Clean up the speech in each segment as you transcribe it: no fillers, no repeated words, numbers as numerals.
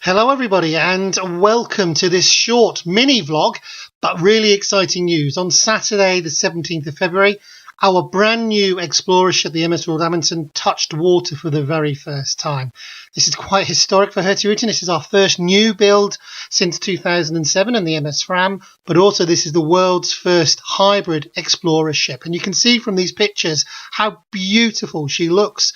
Hello everybody and welcome to this short mini vlog, but really exciting news. On Saturday the 17th of February, our brand new Explorer ship, the MS Roald Amundsen, touched water for the very first time. This is quite historic for Hurtigruten. This is our first new build since 2007 and the MS Fram, but also this is the world's first hybrid Explorer ship. And you can see from these pictures how beautiful she looks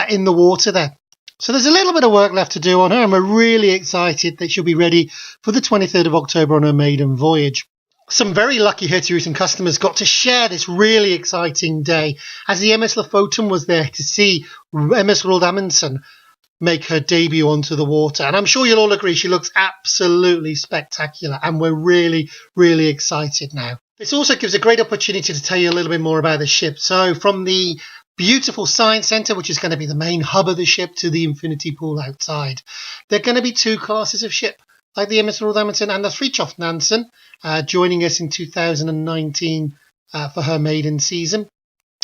in the water there. So there's a little bit of work left to do on her, and we're really excited that she'll be ready for the 23rd of October on her maiden voyage. Some very lucky Hurtigruten customers got to share this really exciting day, as the MS Lofoten was there to see MS Roald Amundsen make her debut onto the water. And I'm sure you'll all agree she looks absolutely spectacular, and we're really, really excited now. This also gives a great opportunity to tell you a little bit more about the ship. So from the beautiful science centre, which is going to be the main hub of the ship, to the infinity pool outside, there are going to be two classes of ship, like the MS Roald Amundsen and the Fridtjof Nansen, joining us in 2019 for her maiden season.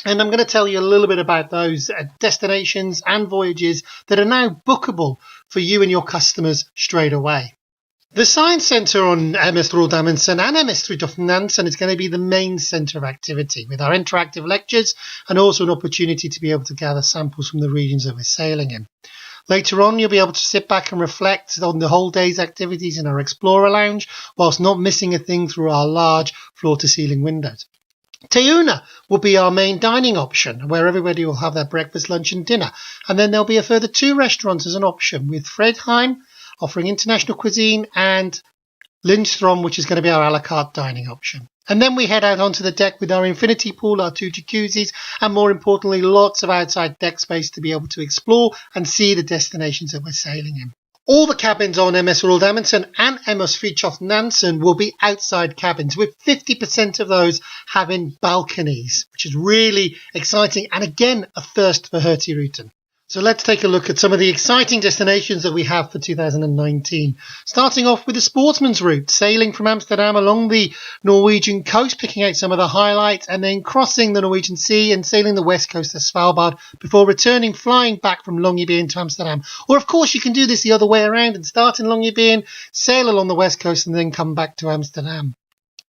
And I'm going to tell you a little bit about those destinations and voyages that are now bookable for you and your customers straight away. The Science Centre on MS Roald Amundsen and MS Fridtjof Nansen is going to be the main centre of activity, with our interactive lectures and also an opportunity to be able to gather samples from the regions that we're sailing in. Later on, you'll be able to sit back and reflect on the whole day's activities in our Explorer Lounge, whilst not missing a thing through our large floor-to-ceiling windows. Teuna will be our main dining option, where everybody will have their breakfast, lunch and dinner. And then there'll be a further 2 restaurants as an option, with Fredheim offering international cuisine and Lindstrom, which is going to be our a la carte dining option. And then we head out onto the deck with our infinity pool, our 2 jacuzzis, and more importantly, lots of outside deck space to be able to explore and see the destinations that we're sailing in. All the cabins on MS Roald Amundsen and MS Fridtjof Nansen will be outside cabins, with 50% of those having balconies, which is really exciting and again a first for Hurtigruten. So let's take a look at some of the exciting destinations that we have for 2019. Starting off with the sportsman's route, sailing from Amsterdam along the Norwegian coast, picking out some of the highlights, and then crossing the Norwegian Sea and sailing the west coast of Svalbard before returning, flying back from Longyearbyen to Amsterdam. Or of course you can do this the other way around and start in Longyearbyen, sail along the west coast and then come back to Amsterdam.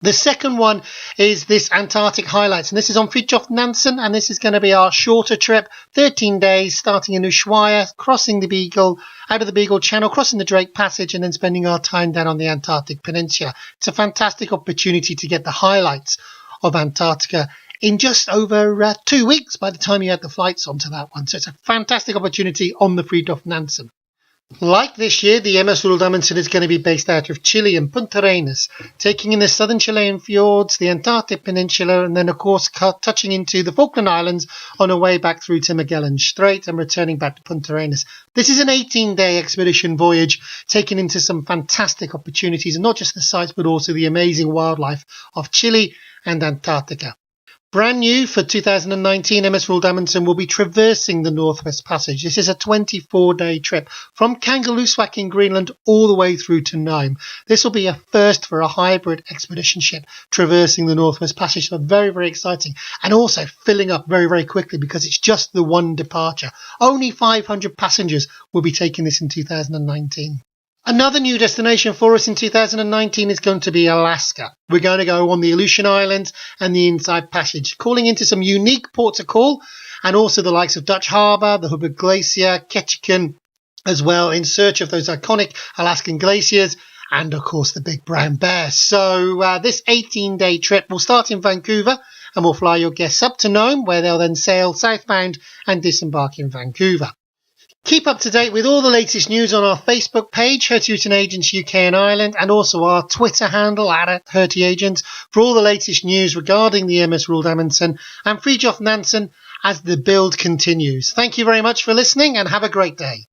The second one is this Antarctic highlights, and this is on Fridtjof Nansen, and this is going to be our shorter trip, 13 days, starting in Ushuaia, crossing the Beagle, out of the Beagle Channel, crossing the Drake Passage, and then spending our time down on the Antarctic Peninsula. It's a fantastic opportunity to get the highlights of Antarctica in just over 2 weeks by the time you add the flights onto that one. So it's a fantastic opportunity on the Fridtjof Nansen. Like this year, the MS Roald Amundsen is going to be based out of Chile and Punta Arenas, taking in the southern Chilean fjords, the Antarctic Peninsula, and then, of course, touching into the Falkland Islands on her way back through to Magellan Strait and returning back to Punta Arenas. This is an 18-day expedition voyage, taking into some fantastic opportunities, and not just the sights, but also the amazing wildlife of Chile and Antarctica. Brand new for 2019, MS Roald Amundsen will be traversing the Northwest Passage. This is a 24-day trip from Kangerlussuaq in Greenland all the way through to Nome. This will be a first for a hybrid expedition ship traversing the Northwest Passage. So very, very exciting. And also filling up very, very quickly because it's just the one departure. Only 500 passengers will be taking this in 2019. Another new destination for us in 2019 is going to be Alaska. We're going to go on the Aleutian Islands and the Inside Passage, calling into some unique ports of call, and also the likes of Dutch Harbour, the Hubbard Glacier, Ketchikan as well, in search of those iconic Alaskan glaciers, and of course the Big Brown Bear. So this 18-day trip will start in Vancouver and will fly your guests up to Nome, where they'll then sail southbound and disembark in Vancouver. Keep up to date with all the latest news on our Facebook page, Hurtigruten Agents UK and Ireland, and also our Twitter handle @HurtiAgents for all the latest news regarding the MS Roald Amundsen and Fridtjof Nansen as the build continues. Thank you very much for listening and have a great day.